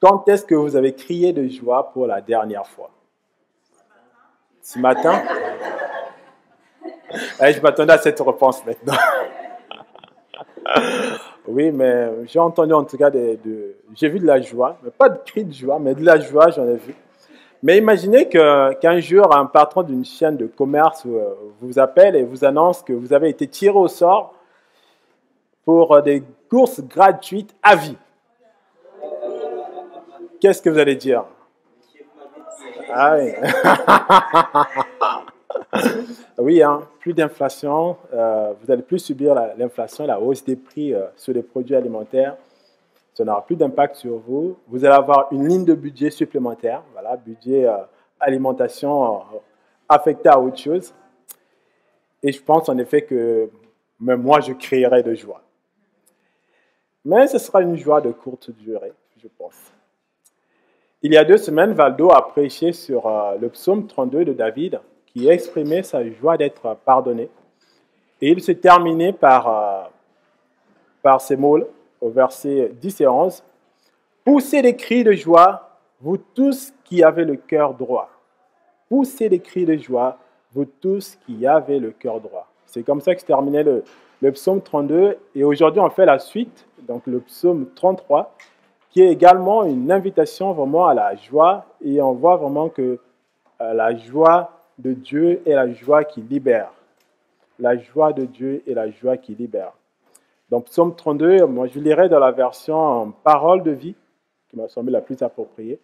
Quand est-ce que vous avez crié de joie pour la dernière fois? Ce matin? Eh, je m'attendais à cette réponse maintenant. Oui, mais j'ai entendu en tout cas j'ai vu de la joie, mais pas de cris de joie, mais de la joie, j'en ai vu. Mais imaginez qu'un jour, un patron d'une chaîne de commerce vous appelle et vous annonce que vous avez été tiré au sort pour des courses gratuites à vie. Qu'est-ce que vous allez dire? Ah oui. Oui, hein, plus d'inflation, vous n'allez plus subir l'inflation, la hausse des prix sur les produits alimentaires. Ça n'aura plus d'impact sur vous. Vous allez avoir une ligne de budget supplémentaire, voilà, budget alimentation affecté à autre chose. Et je pense en effet que même moi, je crierai de joie. Mais ce sera une joie de courte durée, je pense. Il y a 2 semaines, Valdo a prêché sur le psaume 32 de David, qui exprimait sa joie d'être pardonné. Et il se terminait par ces mots au verset 10 et 11. Poussez des cris de joie, vous tous qui avez le cœur droit. Poussez des cris de joie, vous tous qui avez le cœur droit. C'est comme ça que se terminait le psaume 32. Et aujourd'hui, on fait la suite, donc le psaume 33, qui est également une invitation vraiment à la joie. Et on voit vraiment que la joie de Dieu est la joie qui libère. La joie de Dieu est la joie qui libère. Donc, psaume 32, moi je lirai dans la version parole de vie, qui m'a semblé la plus appropriée,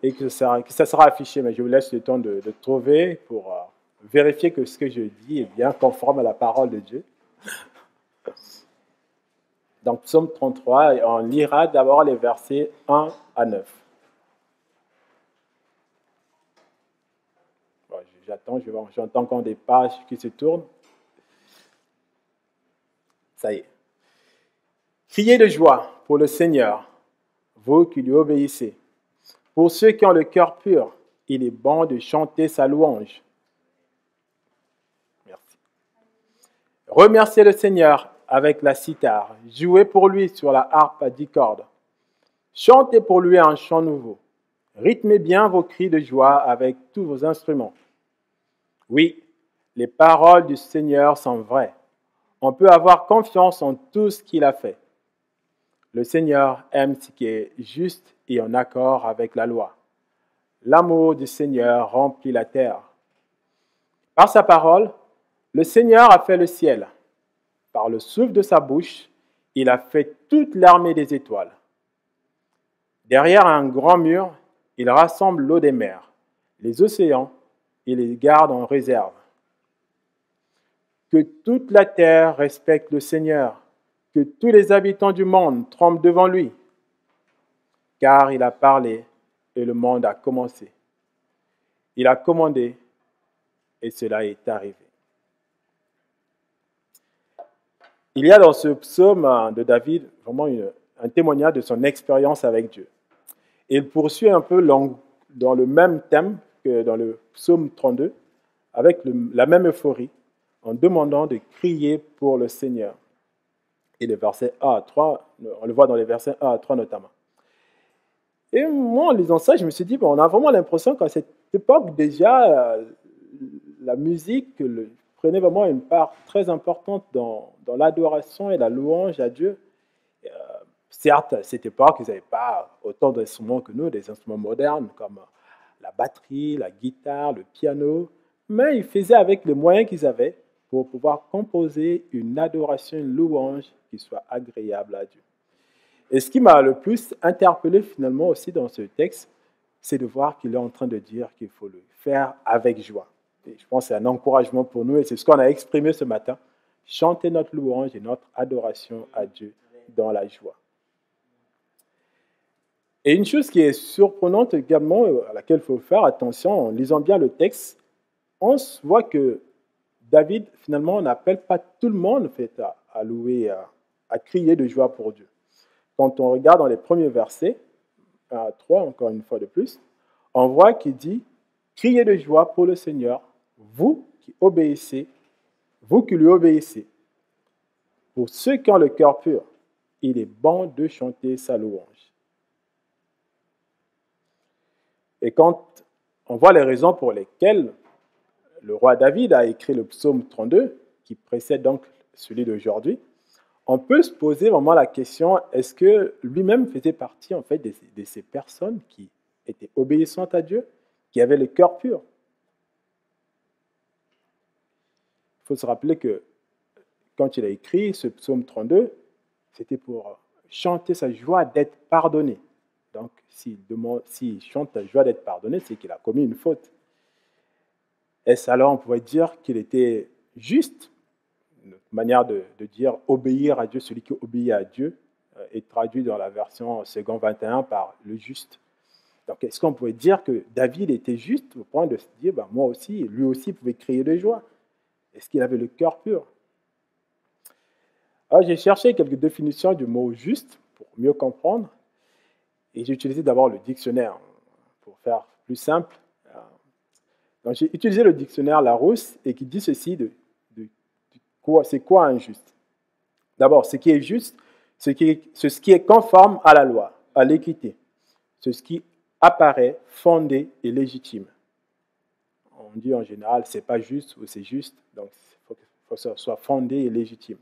et que ça sera affiché, mais je vous laisse le temps de trouver pour vérifier que ce que je dis est bien conforme à la parole de Dieu. Donc, psaume 33, on lira d'abord les versets 1 à 9. Bon, j'attends, j'entends encore des pages qui se tournent. Ça y est. Criez de joie pour le Seigneur, vous qui lui obéissez. Pour ceux qui ont le cœur pur, il est bon de chanter sa louange. Merci. Remerciez le Seigneur avec la cithare. Jouez pour lui sur la harpe à 10 cordes. Chantez pour lui un chant nouveau. Rythmez bien vos cris de joie avec tous vos instruments. Oui, les paroles du Seigneur sont vraies. On peut avoir confiance en tout ce qu'il a fait. Le Seigneur aime ce qui est juste et en accord avec la loi. L'amour du Seigneur remplit la terre. Par sa parole, le Seigneur a fait le ciel. Par le souffle de sa bouche, il a fait toute l'armée des étoiles. Derrière un grand mur, il rassemble l'eau des mers, les océans, et les garde en réserve. Que toute la terre respecte le Seigneur, que tous les habitants du monde tremblent devant lui, car il a parlé et le monde a commencé. Il a commandé et cela est arrivé. Il y a dans ce psaume de David vraiment un témoignage de son expérience avec Dieu. Et il poursuit un peu dans le même thème que dans le psaume 32, avec la même euphorie, en demandant de crier pour le Seigneur. Et les versets 1 à 3, on le voit dans les versets 1 à 3 notamment. Et moi, en lisant ça, je me suis dit, on a vraiment l'impression qu'à cette époque, déjà, la musique prenait vraiment une part très importante dans l'adoration et la louange à Dieu. Certes, à cette époque, ils n'avaient pas autant d'instruments que nous, des instruments modernes comme la batterie, la guitare, le piano, mais ils faisaient avec les moyens qu'ils avaient pour pouvoir composer une adoration, une louange qui soit agréable à Dieu. Et ce qui m'a le plus interpellé finalement aussi dans ce texte, c'est de voir qu'il est en train de dire qu'il faut le faire avec joie. Et je pense que c'est un encouragement pour nous et c'est ce qu'on a exprimé ce matin. Chanter notre louange et notre adoration à Dieu dans la joie. Et une chose qui est surprenante également, à laquelle il faut faire attention en lisant bien le texte, on voit que David, finalement, n'appelle pas tout le monde fait, à louer, à crier de joie pour Dieu. Quand on regarde dans les premiers versets, 1 à 3, encore une fois de plus, on voit qu'il dit « Criez de joie pour le Seigneur, vous qui obéissez, vous qui lui obéissez. Pour ceux qui ont le cœur pur, il est bon de chanter sa louange. » Et quand on voit les raisons pour lesquelles le roi David a écrit le psaume 32, qui précède donc celui d'aujourd'hui, on peut se poser vraiment la question, est-ce que lui-même faisait partie en fait de ces personnes qui étaient obéissantes à Dieu, qui avaient le cœur pur? Il faut se rappeler que quand il a écrit ce psaume 32, c'était pour chanter sa joie d'être pardonné. Donc, s'il chante la joie d'être pardonné, c'est qu'il a commis une faute. Est-ce alors, on pourrait dire qu'il était juste? Une manière de dire obéir à Dieu, celui qui obéit à Dieu, est traduit dans la version second 21 par le juste. Donc, est-ce qu'on pourrait dire que David était juste au point de se dire, moi aussi, lui aussi pouvait crier de joie? Est-ce qu'il avait le cœur pur? Alors, j'ai cherché quelques définitions du mot juste pour mieux comprendre. Et j'ai utilisé d'abord le dictionnaire pour faire plus simple. Donc, j'ai utilisé le dictionnaire Larousse et qui dit ceci c'est quoi un juste? D'abord, ce qui est juste, c'est ce qui est conforme à la loi, à l'équité. C'est ce qui apparaît fondé et légitime. On dit en général, c'est pas juste ou c'est juste, donc il faut que ça soit fondé et légitime.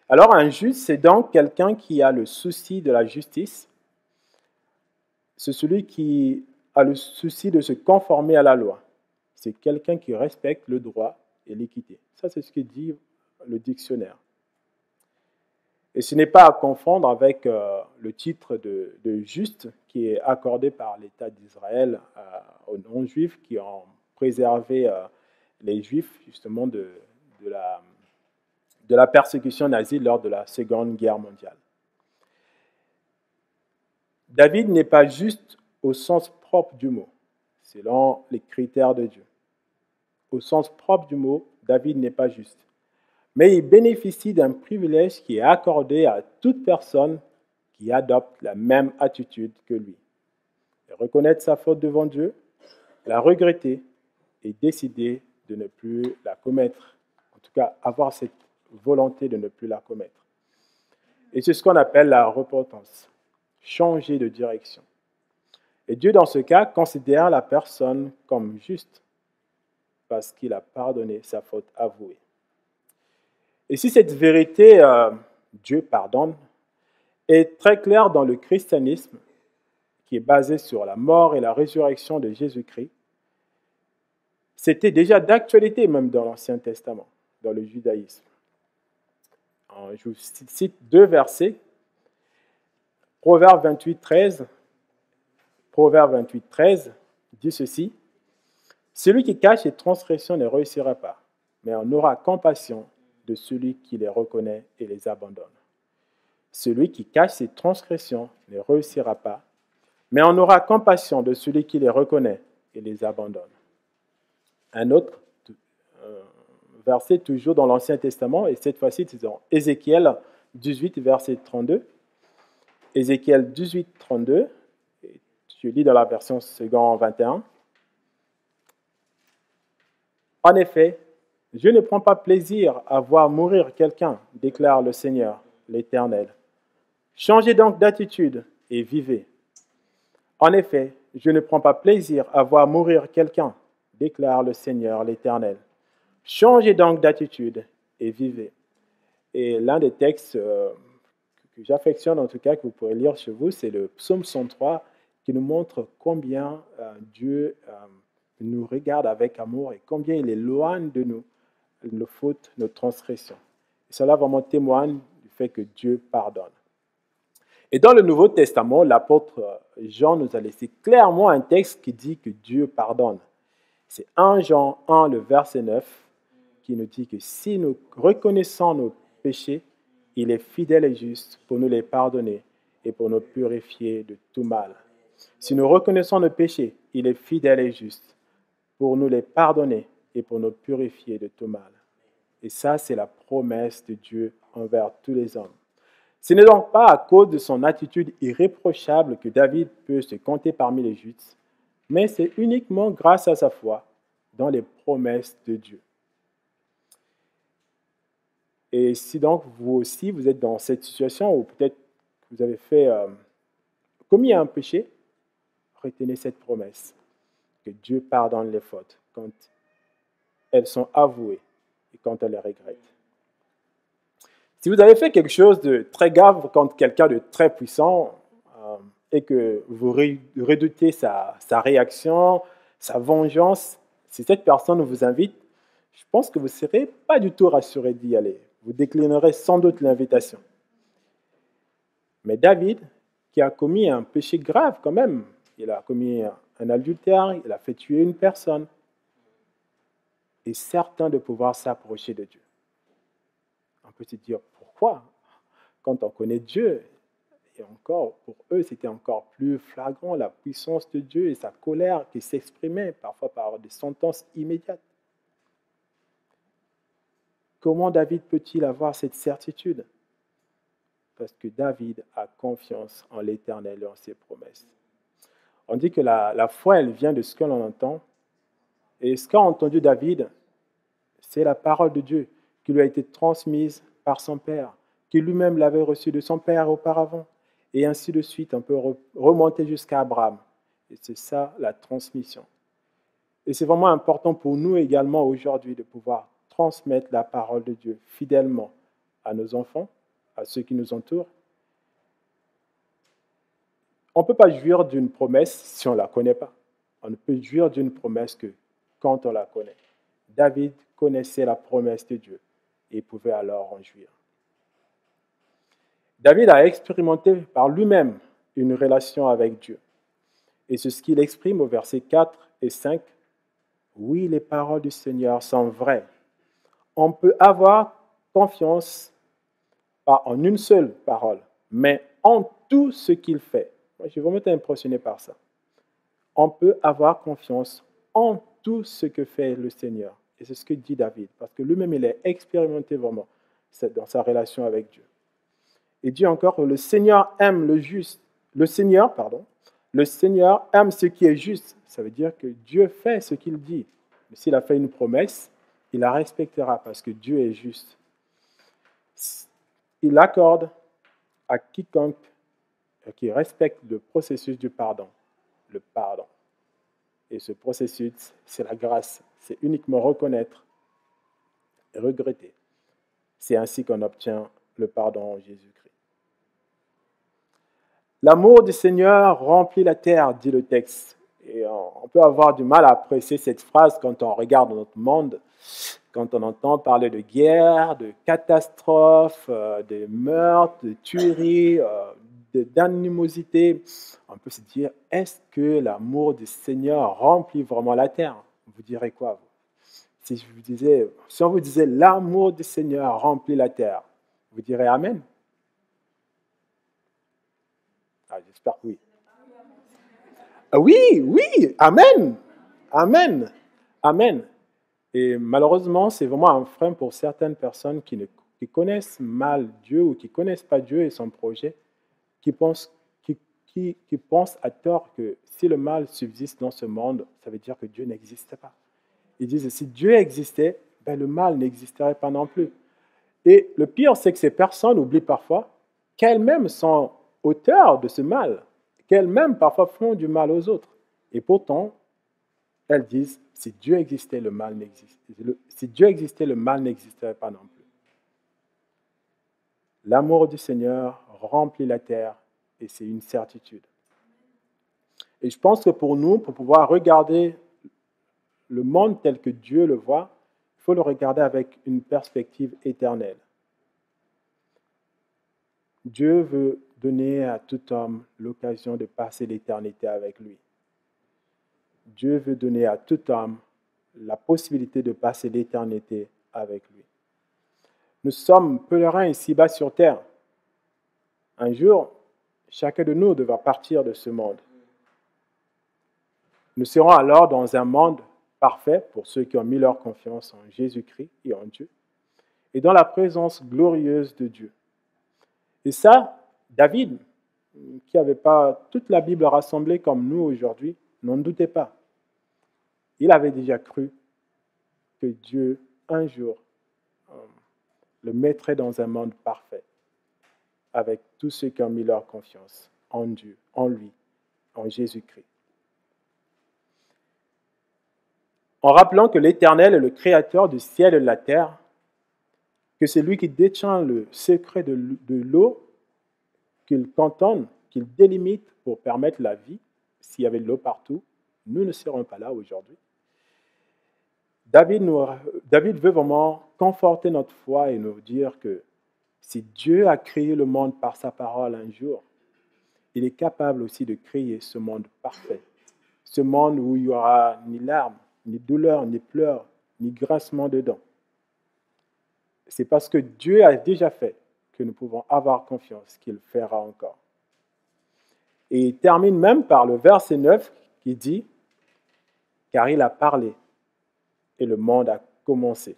Alors, un juste, c'est donc quelqu'un qui a le souci de la justice. C'est celui qui a le souci de se conformer à la loi. C'est quelqu'un qui respecte le droit et l'équité. Ça, c'est ce que dit le dictionnaire. Et ce n'est pas à confondre avec le titre de juste qui est accordé par l'État d'Israël aux non-juifs qui ont préservé les juifs justement de la persécution nazie lors de la Seconde Guerre mondiale. David n'est pas juste au sens propre du mot, selon les critères de Dieu. Au sens propre du mot, David n'est pas juste. Mais il bénéficie d'un privilège qui est accordé à toute personne qui adopte la même attitude que lui. Reconnaître sa faute devant Dieu, la regretter et décider de ne plus la commettre. En tout cas, avoir cette volonté de ne plus la commettre. Et c'est ce qu'on appelle la repentance. Changer de direction. Et Dieu, dans ce cas, considère la personne comme juste parce qu'il a pardonné sa faute avouée. Et si cette vérité, Dieu pardonne, est très claire dans le christianisme, qui est basé sur la mort et la résurrection de Jésus-Christ, c'était déjà d'actualité même dans l'Ancien Testament, dans le judaïsme. Je vous cite deux versets. Proverbe 28, 13 dit ceci. « Celui qui cache ses transgressions ne réussira pas, mais on aura compassion de celui qui les reconnaît et les abandonne. Celui qui cache ses transgressions ne réussira pas, mais on aura compassion de celui qui les reconnaît et les abandonne. » Un autre verset toujours dans l'Ancien Testament, et cette fois-ci c'est dans Ézéchiel 18, verset 32. Ézéchiel 18, 32, je lis dans la version second 21. En effet, je ne prends pas plaisir à voir mourir quelqu'un, déclare le Seigneur, l'Éternel. Changez donc d'attitude et vivez. En effet, je ne prends pas plaisir à voir mourir quelqu'un, déclare le Seigneur, l'Éternel. Changez donc d'attitude et vivez. Et l'un des textes que j'affectionne, en tout cas, que vous pourrez lire chez vous, c'est le psaume 103, qui nous montre combien Dieu nous regarde avec amour et combien il éloigne de nous nos fautes, nos transgressions. Et cela vraiment témoigne du fait que Dieu pardonne. Et dans le Nouveau Testament, l'apôtre Jean nous a laissé clairement un texte qui dit que Dieu pardonne. C'est 1 Jean 1, le verset 9, qui nous dit que si nous reconnaissons nos péchés, il est fidèle et juste pour nous les pardonner et pour nous purifier de tout mal. Si nous reconnaissons nos péchés, il est fidèle et juste pour nous les pardonner et pour nous purifier de tout mal. Et ça, c'est la promesse de Dieu envers tous les hommes. Ce n'est donc pas à cause de son attitude irréprochable que David peut se compter parmi les justes, mais c'est uniquement grâce à sa foi dans les promesses de Dieu. Et si donc vous aussi, vous êtes dans cette situation où peut-être vous avez commis un péché, retenez cette promesse, que Dieu pardonne les fautes quand elles sont avouées et quand on les regrette. Si vous avez fait quelque chose de très grave contre quelqu'un de très puissant et que vous redoutez sa réaction, sa vengeance, si cette personne vous invite, je pense que vous ne serez pas du tout rassuré d'y aller. Vous déclinerez sans doute l'invitation. Mais David, qui a commis un péché grave quand même, il a commis un adultère, il a fait tuer une personne, est certain de pouvoir s'approcher de Dieu. On peut se dire pourquoi? Quand on connaît Dieu, et encore, pour eux, c'était encore plus flagrant la puissance de Dieu et sa colère qui s'exprimait parfois par des sentences immédiates. Comment David peut-il avoir cette certitude? Parce que David a confiance en l'Éternel et en ses promesses. On dit que la foi, elle vient de ce que l'on entend. Et ce qu'a entendu David, c'est la parole de Dieu qui lui a été transmise par son père, qui lui-même l'avait reçue de son père auparavant. Et ainsi de suite, on peut remonter jusqu'à Abraham. Et c'est ça la transmission. Et c'est vraiment important pour nous également aujourd'hui de pouvoir transmettre la parole de Dieu fidèlement à nos enfants, à ceux qui nous entourent. On ne peut pas jouir d'une promesse si on ne la connaît pas. On ne peut jouir d'une promesse que quand on la connaît. David connaissait la promesse de Dieu et pouvait alors en jouir. David a expérimenté par lui-même une relation avec Dieu. Et c'est ce qu'il exprime au verset 4 et 5. Oui, les paroles du Seigneur sont vraies. On peut avoir confiance pas en une seule parole, mais en tout ce qu'il fait. Moi, je suis vraiment impressionné par ça. On peut avoir confiance en tout ce que fait le Seigneur. Et c'est ce que dit David, parce que lui-même, il a expérimenté vraiment dans sa relation avec Dieu. Il dit encore, le Seigneur aime le juste. Le Seigneur aime ce qui est juste. Ça veut dire que Dieu fait ce qu'il dit. Mais s'il a fait une promesse, il la respectera parce que Dieu est juste. Il accorde à quiconque qui respecte le processus du pardon, le pardon. Et ce processus, c'est la grâce. C'est uniquement reconnaître et regretter. C'est ainsi qu'on obtient le pardon en Jésus-Christ. L'amour du Seigneur remplit la terre, dit le texte. Et on peut avoir du mal à apprécier cette phrase quand on regarde notre monde, quand on entend parler de guerre, de catastrophes, de meurtres, de tueries, d'animosité. On peut se dire, est-ce que l'amour du Seigneur remplit vraiment la terre? Vous direz quoi, vous? Si on vous disait, l'amour du Seigneur remplit la terre, vous direz Amen? J'espère que oui. Oui, Amen. Amen. Amen. Et malheureusement, c'est vraiment un frein pour certaines personnes qui connaissent mal Dieu ou qui ne connaissent pas Dieu et son projet, qui pensent à tort que si le mal subsiste dans ce monde, ça veut dire que Dieu n'existe pas. Ils disent que si Dieu existait, ben le mal n'existerait pas non plus. Et le pire, c'est que ces personnes oublient parfois qu'elles-mêmes sont auteurs de ce mal, qu'elles-mêmes parfois font du mal aux autres. Et pourtant, elles disent, si Dieu existait, le mal n'existerait pas non plus. L'amour du Seigneur remplit la terre et c'est une certitude. Et je pense que pour nous, pour pouvoir regarder le monde tel que Dieu le voit, il faut le regarder avec une perspective éternelle. Dieu veut donner à tout homme l'occasion de passer l'éternité avec lui. Dieu veut donner à tout homme la possibilité de passer l'éternité avec lui. Nous sommes pèlerins ici-bas sur terre. Un jour, chacun de nous devra partir de ce monde. Nous serons alors dans un monde parfait pour ceux qui ont mis leur confiance en Jésus-Christ et en Dieu, et dans la présence glorieuse de Dieu. Et ça, David, qui n'avait pas toute la Bible rassemblée comme nous aujourd'hui, n'en doutait pas. Il avait déjà cru que Dieu, un jour, le mettrait dans un monde parfait, avec tous ceux qui ont mis leur confiance en Dieu, en lui, en Jésus-Christ. en rappelant que l'Éternel est le créateur du ciel et de la terre, que c'est lui qui détient le secret de l'eau, qu'il cantonne, qu'il délimite pour permettre la vie. S'il y avait de l'eau partout, nous ne serions pas là aujourd'hui. David veut vraiment conforter notre foi et nous dire que si Dieu a créé le monde par sa parole un jour, il est capable aussi de créer ce monde parfait. Ce monde où il n'y aura ni larmes, ni douleur, ni pleurs, ni grincement de dents. C'est parce que Dieu a déjà fait que nous pouvons avoir confiance qu'il fera encore. Et il termine même par le verset 9 qui dit « Car il a parlé et le monde a commencé.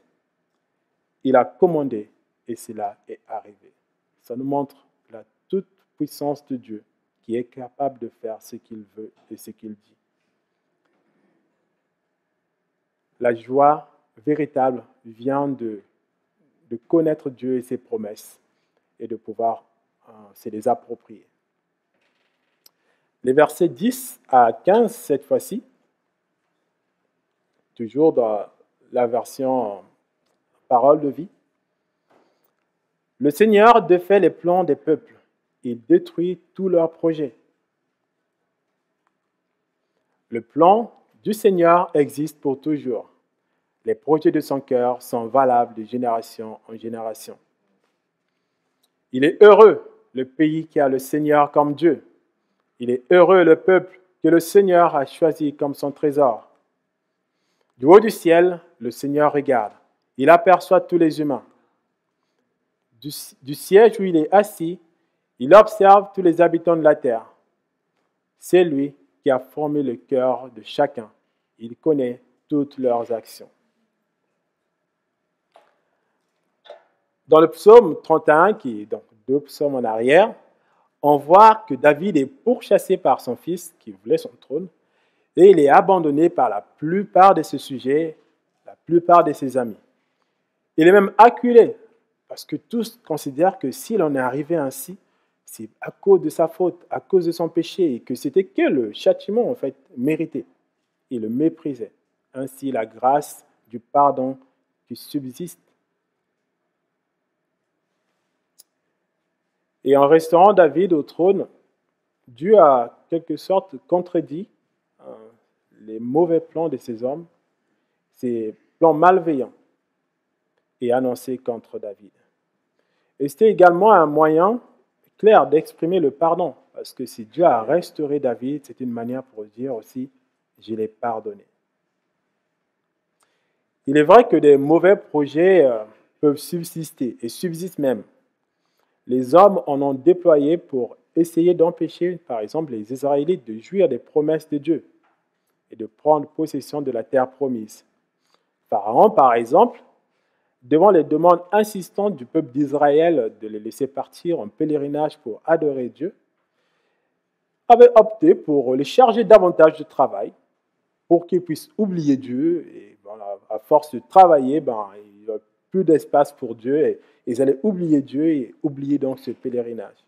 Il a commandé et cela est arrivé. » Ça nous montre la toute puissance de Dieu qui est capable de faire ce qu'il veut et ce qu'il dit. La joie véritable vient de connaître Dieu et ses promesses et de pouvoir se les approprier. Les versets 10 à 15, cette fois-ci, toujours dans la version parole de vie. Le Seigneur défait les plans des peuples. Il détruit tous leurs projets. Le plan du Seigneur existe pour toujours. Les projets de son cœur sont valables de génération en génération. Il est heureux le pays qui a le Seigneur comme Dieu. Il est heureux le peuple que le Seigneur a choisi comme son trésor. Du haut du ciel, le Seigneur regarde. Il aperçoit tous les humains. Du siège où il est assis, il observe tous les habitants de la terre. C'est lui qui a formé le cœur de chacun. Il connaît toutes leurs actions. Dans le psaume 31, qui est donc 2 psaumes en arrière, on voit que David est pourchassé par son fils qui voulait son trône et il est abandonné par la plupart de ses sujets, la plupart de ses amis. Il est même acculé parce que tous considèrent que s'il en est arrivé ainsi, c'est à cause de sa faute, à cause de son péché et que c'était que le châtiment en fait mérité. Il le méprisait. Ainsi la grâce du pardon qui subsiste. Et en restaurant David au trône, Dieu a quelque sorte contredit les mauvais plans de ces hommes, ces plans malveillants, et annoncé contre David. Et c'était également un moyen clair d'exprimer le pardon, parce que si Dieu a restauré David, c'est une manière pour dire aussi, je l'ai pardonné. Il est vrai que des mauvais projets peuvent subsister, et subsistent même. Les hommes en ont déployé pour essayer d'empêcher, par exemple, les Israélites de jouir des promesses de Dieu et de prendre possession de la terre promise. Pharaon, par exemple, devant les demandes insistantes du peuple d'Israël de les laisser partir en pèlerinage pour adorer Dieu, avait opté pour les charger davantage de travail pour qu'ils puissent oublier Dieu. Et à force de travailler, il n'y a plus d'espace pour Dieu et ils allaient oublier Dieu et oublier donc ce pèlerinage.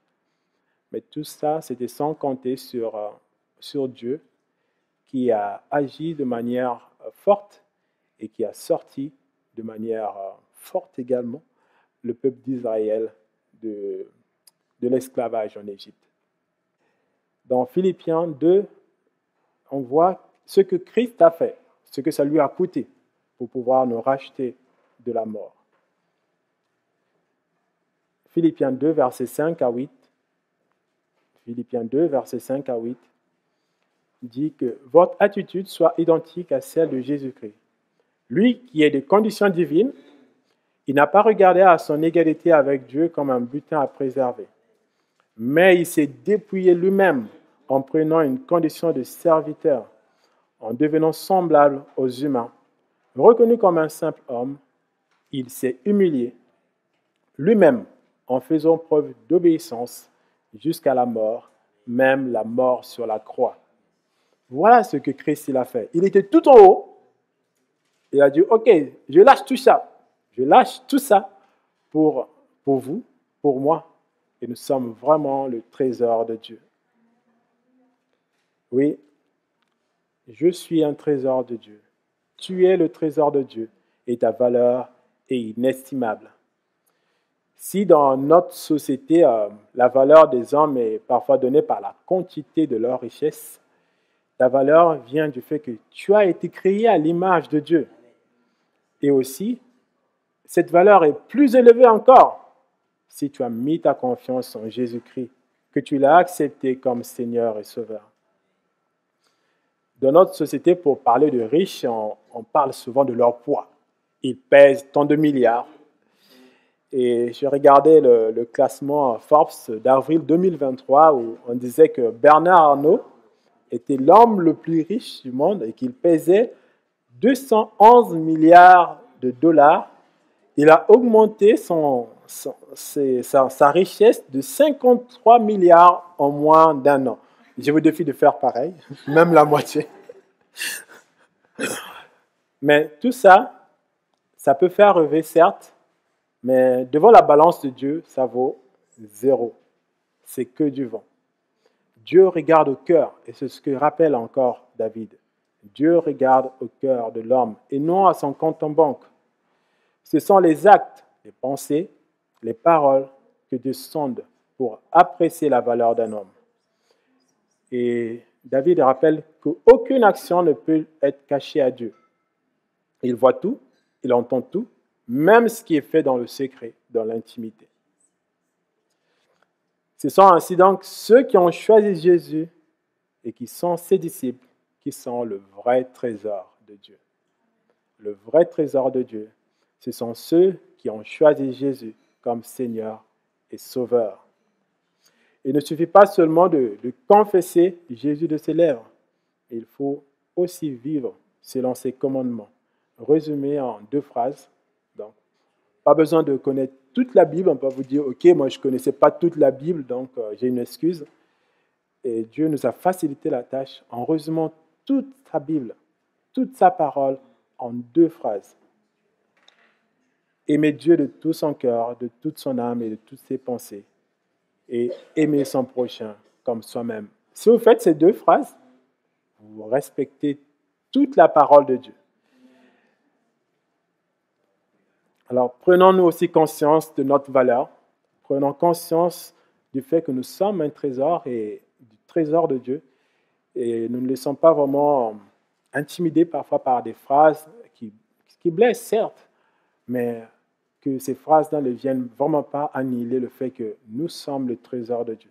Mais tout ça, c'était sans compter sur Dieu qui a agi de manière forte et qui a sorti de manière forte également le peuple d'Israël de l'esclavage en Égypte. Dans Philippiens 2, on voit ce que Christ a fait, ce que ça lui a coûté pour pouvoir nous racheter de la mort. Philippiens 2, versets 5 à 8. Philippiens 2, versets 5 à 8 dit que votre attitude soit identique à celle de Jésus-Christ. Lui qui est de condition divine, il n'a pas regardé à son égalité avec Dieu comme un butin à préserver, mais il s'est dépouillé lui-même en prenant une condition de serviteur, en devenant semblable aux humains. Reconnu comme un simple homme, il s'est humilié lui-même en faisant preuve d'obéissance jusqu'à la mort, même la mort sur la croix. Voilà ce que Christ a fait. Il était tout en haut. Il a dit, ok, je lâche tout ça. Je lâche tout ça pour vous, pour moi. Et nous sommes vraiment le trésor de Dieu. Oui, je suis un trésor de Dieu. tu es le trésor de Dieu et ta valeur est inestimable. Si dans notre société, la valeur des hommes est parfois donnée par la quantité de leur richesse, ta valeur vient du fait que tu as été créé à l'image de Dieu. Et aussi, cette valeur est plus élevée encore si tu as mis ta confiance en Jésus-Christ, que tu l'as accepté comme Seigneur et Sauveur. Dans notre société, pour parler de riches, on parle souvent de leur poids. Ils pèsent tant de milliards. Et je regardais le classement Forbes d'avril 2023 où on disait que Bernard Arnault était l'homme le plus riche du monde et qu'il pesait 211 milliards de dollars. Il a augmenté sa richesse de 53 milliards en moins d'un an. Je vous défie de faire pareil, même la moitié. Mais tout ça, ça peut faire rêver, certes, mais devant la balance de Dieu, ça vaut zéro. C'est que du vent. Dieu regarde au cœur, et c'est ce que rappelle encore David. Dieu regarde au cœur de l'homme et non à son compte en banque. Ce sont les actes, les pensées, les paroles que Dieu sonde pour apprécier la valeur d'un homme. Et David rappelle qu'aucune action ne peut être cachée à Dieu. Il voit tout, il entend tout, même ce qui est fait dans le secret, dans l'intimité. Ce sont ainsi donc ceux qui ont choisi Jésus et qui sont ses disciples qui sont le vrai trésor de Dieu. Le vrai trésor de Dieu, ce sont ceux qui ont choisi Jésus comme Seigneur et Sauveur. Il ne suffit pas seulement de confesser Jésus de ses lèvres. Il faut aussi vivre selon ses commandements. Résumé en 2 phrases. Donc, pas besoin de connaître toute la Bible. On peut vous dire, OK, moi je ne connaissais pas toute la Bible, donc j'ai une excuse. Et Dieu nous a facilité la tâche en résumant toute sa Bible, toute sa parole en 2 phrases. Aimer Dieu de tout son cœur, de toute son âme et de toutes ses pensées. Et aimer son prochain comme soi-même. Si vous faites ces 2 phrases, vous respectez toute la parole de Dieu. Alors, prenons-nous aussi conscience de notre valeur. Prenons conscience du fait que nous sommes un trésor et du trésor de Dieu. Et nous ne laissons pas vraiment intimider parfois par des phrases qui blessent, certes, mais que ces phrases-là ne viennent vraiment pas annihiler le fait que nous sommes le trésor de Dieu.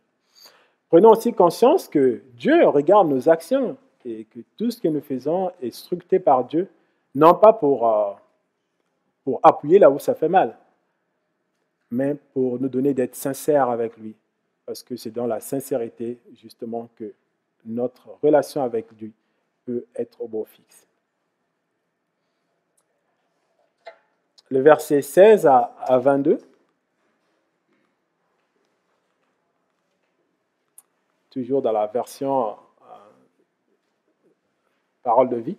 Prenons aussi conscience que Dieu regarde nos actions et que tout ce que nous faisons est scruté par Dieu, non pas pour appuyer là où ça fait mal, mais pour nous donner d'être sincères avec lui. Parce que c'est dans la sincérité, justement, que notre relation avec lui peut être au beau fixe. Le verset 16 à 22. Toujours dans la version Parole de vie.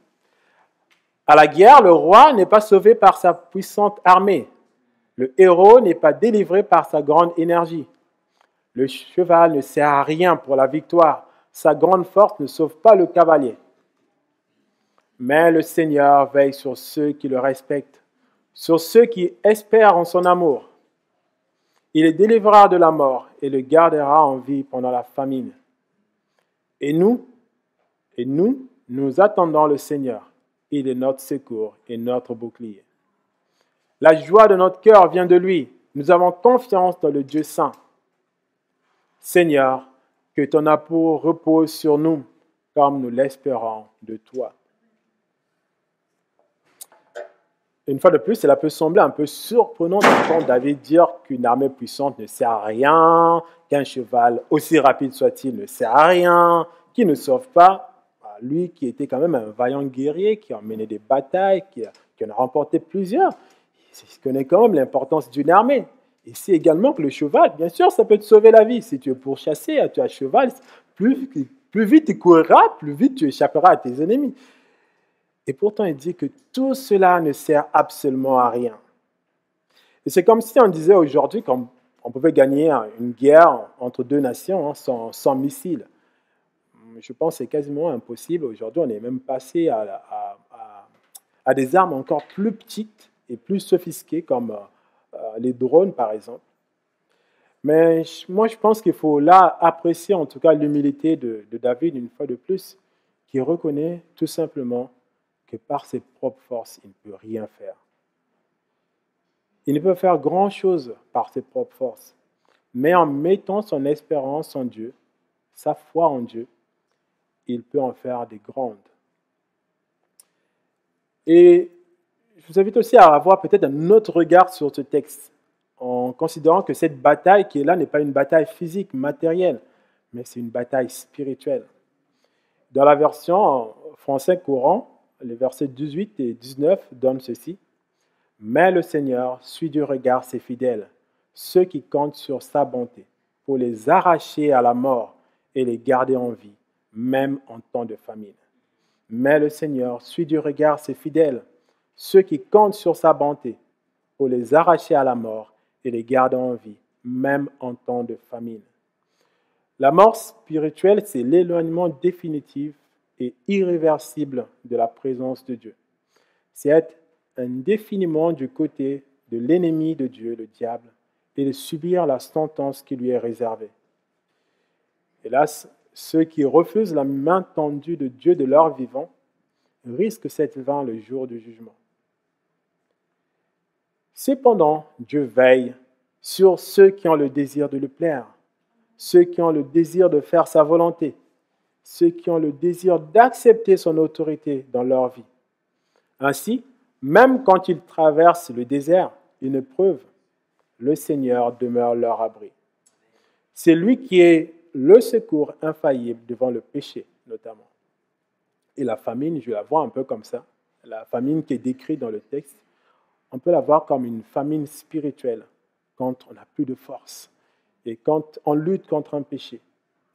À la guerre, le roi n'est pas sauvé par sa puissante armée. Le héros n'est pas délivré par sa grande énergie. Le cheval ne sert à rien pour la victoire. Sa grande force ne sauve pas le cavalier. Mais le Seigneur veille sur ceux qui le respectent, sur ceux qui espèrent en son amour. Il les délivrera de la mort et le gardera en vie pendant la famine. Et nous, nous attendons le Seigneur. Il est notre secours et notre bouclier. La joie de notre cœur vient de lui. Nous avons confiance dans le Dieu saint. Seigneur, que ton amour repose sur nous, comme nous l'espérons de toi. Une fois de plus, cela peut sembler un peu surprenant d'entendre David dire qu'une armée puissante ne sert à rien, qu'un cheval, aussi rapide soit-il, ne sert à rien, qu'il ne sauve pas. Lui qui était quand même un vaillant guerrier, qui a mené des batailles, qui en a remporté plusieurs, il connaît quand même l'importance d'une armée. Et c'est également que le cheval, bien sûr, ça peut te sauver la vie. Si tu es pourchassé, tu as un cheval, plus vite tu courras, plus vite tu échapperas à tes ennemis. Et pourtant, il dit que tout cela ne sert absolument à rien. Et c'est comme si on disait aujourd'hui qu'on pouvait gagner une guerre entre 2 nations sans missiles. Je pense que c'est quasiment impossible. Aujourd'hui, on est même passé à à des armes encore plus petites et plus sophistiquées comme les drones par exemple. Mais moi je pense qu'il faut là apprécier en tout cas l'humilité de David une fois de plus, qui reconnaît tout simplement que par ses propres forces, il ne peut rien faire. Il ne peut faire grand-chose par ses propres forces, mais en mettant son espérance en Dieu, sa foi en Dieu, il peut en faire des grandes. Et je vous invite aussi à avoir peut-être un autre regard sur ce texte, en considérant que cette bataille qui est là n'est pas une bataille physique, matérielle, mais c'est une bataille spirituelle. Dans la version français courant, les versets 18 et 19 donnent ceci. « Mais le Seigneur suit du regard ses fidèles, ceux qui comptent sur sa bonté, pour les arracher à la mort et les garder en vie, même en temps de famine. Mais le Seigneur suit du regard ses fidèles, ceux qui comptent sur sa bonté, pour les arracher à la mort et les garder en vie, même en temps de famine. » La mort spirituelle, c'est l'éloignement définitif et irréversible de la présence de Dieu. C'est être indéfiniment du côté de l'ennemi de Dieu, le diable, et de subir la sentence qui lui est réservée. Hélas, ceux qui refusent la main tendue de Dieu de leur vivant risquent cette vain le jour du jugement. Cependant, Dieu veille sur ceux qui ont le désir de le plaire, ceux qui ont le désir de faire sa volonté, ceux qui ont le désir d'accepter son autorité dans leur vie. Ainsi, même quand ils traversent le désert, une épreuve, le Seigneur demeure leur abri. C'est lui qui est le secours infaillible devant le péché, notamment. Et la famine, je la vois un peu comme ça. La famine qui est décrite dans le texte, on peut la voir comme une famine spirituelle, quand on n'a plus de force. Et quand on lutte contre un péché,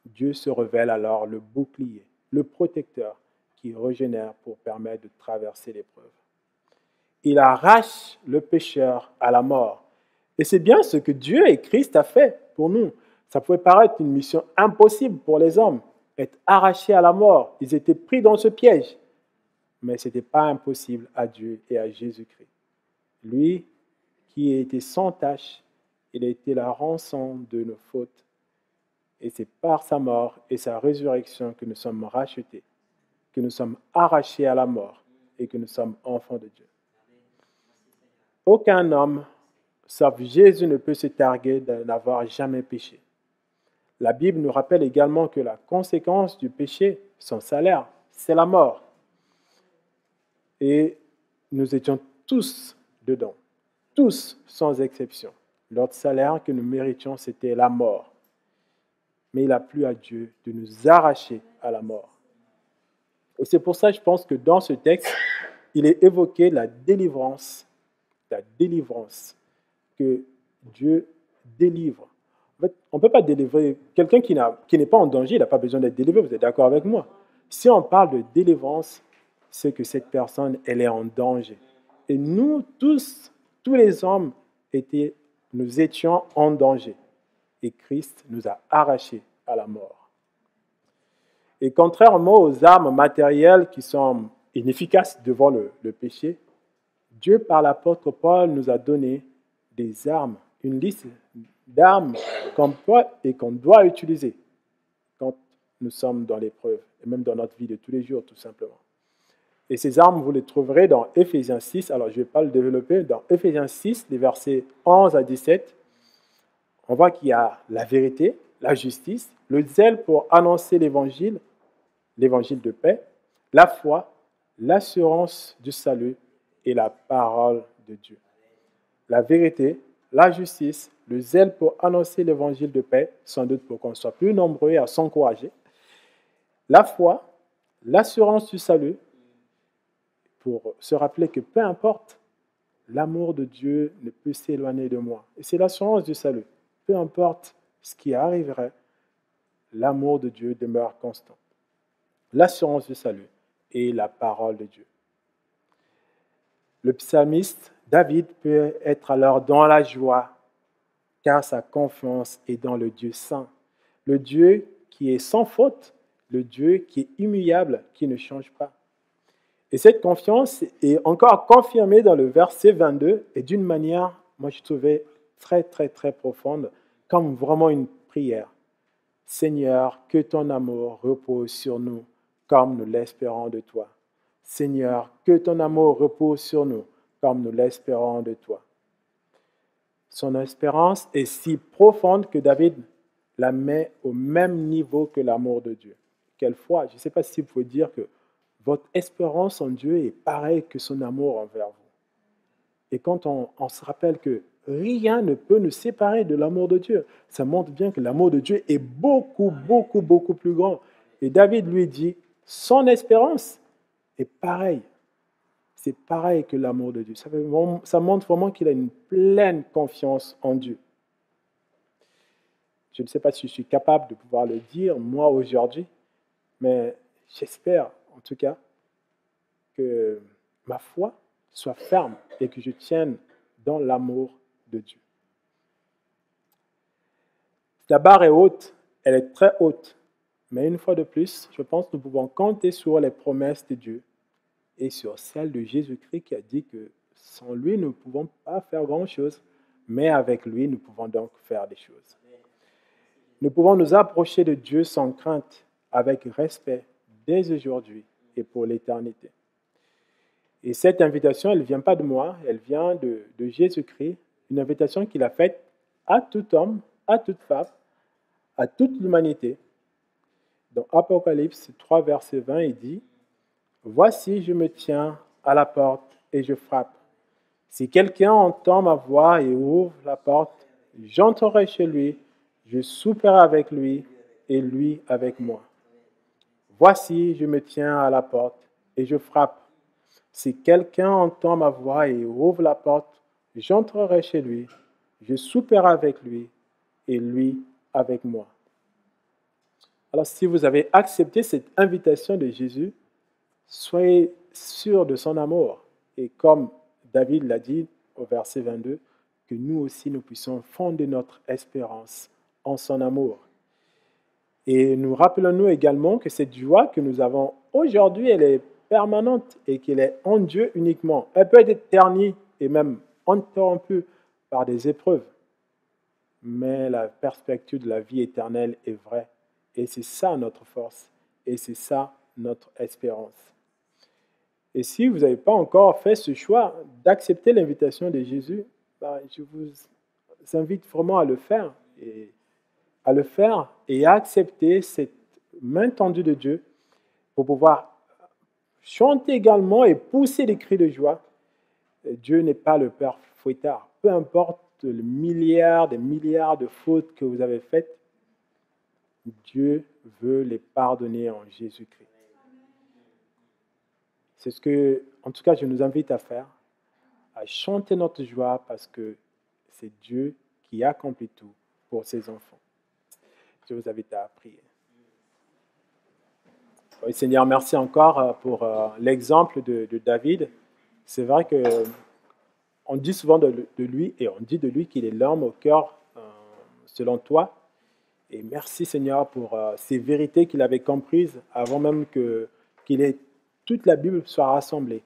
Dieu se révèle alors le bouclier, le protecteur qui régénère pour permettre de traverser l'épreuve. Il arrache le pécheur à la mort. Et c'est bien ce que Dieu et Christ a fait pour nous. Ça pouvait paraître une mission impossible pour les hommes, être arrachés à la mort. Ils étaient pris dans ce piège. Mais ce n'était pas impossible à Dieu et à Jésus-Christ. Lui qui était sans tache, il a été la rançon de nos fautes. Et c'est par sa mort et sa résurrection que nous sommes rachetés, que nous sommes arrachés à la mort et que nous sommes enfants de Dieu. Aucun homme, sauf Jésus, ne peut se targuer de n'avoir jamais péché. La Bible nous rappelle également que la conséquence du péché, son salaire, c'est la mort. Et nous étions tous dedans, tous sans exception. Notre salaire que nous méritions, c'était la mort. Mais il a plu à Dieu de nous arracher à la mort. Et c'est pour ça, je pense que dans ce texte, il est évoqué la délivrance que Dieu délivre. En fait, on ne peut pas délivrer quelqu'un qui n'est pas en danger, il n'a pas besoin d'être délivré, vous êtes d'accord avec moi? Si on parle de délivrance, c'est que cette personne, elle est en danger. Et nous tous les hommes, nous étions en danger. Et Christ nous a arrachés à la mort. Et contrairement aux armes matérielles qui sont inefficaces devant le péché, Dieu, par l'apôtre Paul, nous a donné des armes, une liste d'armes qu'on peut et qu'on doit utiliser quand nous sommes dans l'épreuve, et même dans notre vie de tous les jours, tout simplement. Et ces armes, vous les trouverez dans Éphésiens 6. Alors, je ne vais pas le développer. Dans Éphésiens 6, les versets 11 à 17, on voit qu'il y a la vérité, la justice, le zèle pour annoncer l'évangile de paix, la foi, l'assurance du salut et la parole de Dieu. La vérité, la justice, le zèle pour annoncer l'évangile de paix, sans doute pour qu'on soit plus nombreux à s'encourager. La foi, l'assurance du salut, pour se rappeler que peu importe, l'amour de Dieu ne peut s'éloigner de moi. Et c'est l'assurance du salut. Peu importe ce qui arriverait, l'amour de Dieu demeure constant. L'assurance du salut et la parole de Dieu. Le psalmiste David peut être alors dans la joie, car sa confiance est dans le Dieu saint, le Dieu qui est sans faute, le Dieu qui est immuable, qui ne change pas. Et cette confiance est encore confirmée dans le verset 22 et d'une manière, moi je trouvais très, très, très profonde, comme vraiment une prière. Seigneur, que ton amour repose sur nous comme nous l'espérons de toi. Seigneur, que ton amour repose sur nous comme nous l'espérons de toi. Son espérance est si profonde que David la met au même niveau que l'amour de Dieu. Quelle foi, je ne sais pas si vous pouvez dire que votre espérance en Dieu est pareille que son amour envers vous. Et quand on se rappelle que rien ne peut nous séparer de l'amour de Dieu, ça montre bien que l'amour de Dieu est beaucoup, beaucoup, beaucoup plus grand. Et David lui dit, son espérance est pareille. C'est pareil que l'amour de Dieu. Ça montre vraiment qu'il a une pleine confiance en Dieu. Je ne sais pas si je suis capable de pouvoir le dire, moi, aujourd'hui, mais j'espère, en tout cas, que ma foi soit ferme et que je tienne dans l'amour de Dieu. La barre est haute, elle est très haute, mais une fois de plus, je pense que nous pouvons compter sur les promesses de Dieu et sur celle de Jésus-Christ qui a dit que sans lui, nous ne pouvons pas faire grand-chose, mais avec lui, nous pouvons donc faire des choses. Nous pouvons nous approcher de Dieu sans crainte, avec respect, dès aujourd'hui et pour l'éternité. Et cette invitation, elle ne vient pas de moi, elle vient de Jésus-Christ, une invitation qu'il a faite à tout homme, à toute femme, à toute l'humanité. Dans Apocalypse 3, verset 20, il dit « Voici, je me tiens à la porte et je frappe. Si quelqu'un entend ma voix et ouvre la porte, j'entrerai chez lui, je souperai avec lui et lui avec moi. Voici, je me tiens à la porte et je frappe. Si quelqu'un entend ma voix et ouvre la porte, j'entrerai chez lui, je souperai avec lui et lui avec moi. » Alors, si vous avez accepté cette invitation de Jésus, soyez sûrs de son amour. Et comme David l'a dit au verset 22, que nous aussi, nous puissions fonder notre espérance en son amour. Et nous rappelons-nous également que cette joie que nous avons aujourd'hui, elle est permanente et qu'elle est en Dieu uniquement. Elle peut être ternie et même interrompue par des épreuves. Mais la perspective de la vie éternelle est vraie. Et c'est ça notre force. Et c'est ça notre espérance. Et si vous n'avez pas encore fait ce choix d'accepter l'invitation de Jésus, je vous invite vraiment à le faire. Et à accepter cette main tendue de Dieu pour pouvoir chanter également et pousser des cris de joie. Dieu n'est pas le Père fouettard. Peu importe le des milliards de fautes que vous avez faites, Dieu veut les pardonner en Jésus-Christ. C'est ce que, en tout cas, je nous invite à faire, à chanter notre joie parce que c'est Dieu qui accomplit tout pour ses enfants. Je vous invite à prier. Oui, Seigneur, merci encore pour l'exemple de David. C'est vrai qu'on dit souvent de lui, et on dit de lui qu'il est l'homme au cœur selon toi. Et merci Seigneur pour ces vérités qu'il avait comprises avant même toute la Bible soit rassemblée.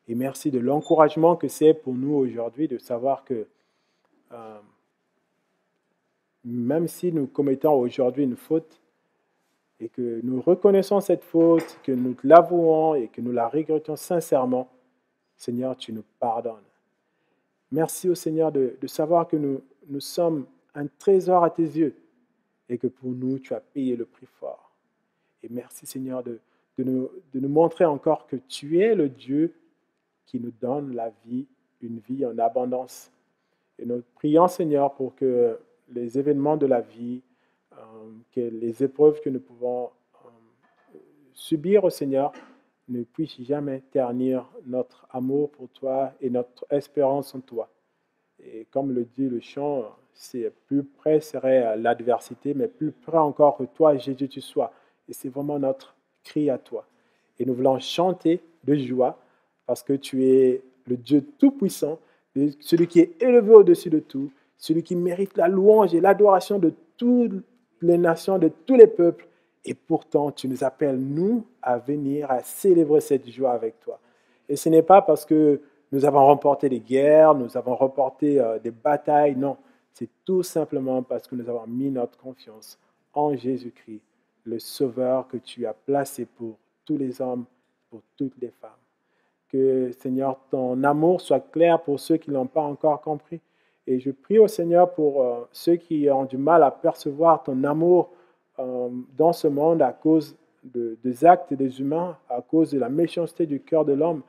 Et merci de l'encouragement que c'est pour nous aujourd'hui de savoir que même si nous commettons aujourd'hui une faute et que nous reconnaissons cette faute, que nous l'avouons et que nous la regrettons sincèrement, Seigneur, tu nous pardonnes. Merci au Seigneur de savoir que nous sommes un trésor à tes yeux et que pour nous, tu as payé le prix fort. Et merci Seigneur de nous montrer encore que tu es le Dieu qui nous donne la vie, une vie en abondance. Et nous prions Seigneur pour que les événements de la vie, que les épreuves que nous pouvons subir au Seigneur ne puissent jamais ternir notre amour pour toi et notre espérance en toi. Et comme le dit le chant, c'est plus près serait l'adversité, mais plus près encore que toi, Jésus, tu sois. Et c'est vraiment notre cri à toi. Et nous voulons chanter de joie parce que tu es le Dieu Tout-Puissant, celui qui est élevé au-dessus de tout, celui qui mérite la louange et l'adoration de toutes les nations, de tous les peuples. Et pourtant, tu nous appelles, nous, à venir, à célébrer cette joie avec toi. Et ce n'est pas parce que nous avons remporté des guerres, nous avons remporté des batailles, non. C'est tout simplement parce que nous avons mis notre confiance en Jésus-Christ, le Sauveur que tu as placé pour tous les hommes, pour toutes les femmes. Que, Seigneur, ton amour soit clair pour ceux qui ne l'ont pas encore compris. Et je prie au Seigneur pour ceux qui ont du mal à percevoir ton amour dans ce monde à cause des actes des humains, à cause de la méchanceté du cœur de l'homme.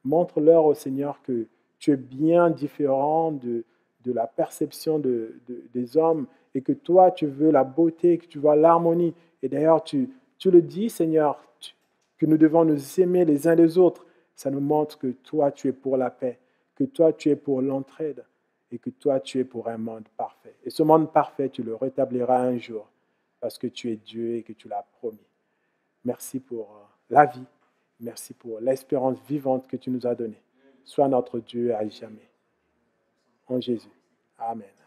Montre-leur au Seigneur que tu es bien différent de la perception des hommes et que toi, tu veux la beauté, que tu veux l'harmonie. Et d'ailleurs, tu le dis, Seigneur, que nous devons nous aimer les uns les autres. Ça nous montre que toi, tu es pour la paix, que toi, tu es pour l'entraide et que toi, tu es pour un monde parfait. Et ce monde parfait, tu le rétabliras un jour parce que tu es Dieu et que tu l'as promis. Merci pour la vie. Merci pour l'espérance vivante que tu nous as donnée. Sois notre Dieu à jamais. En Jésus. Amen.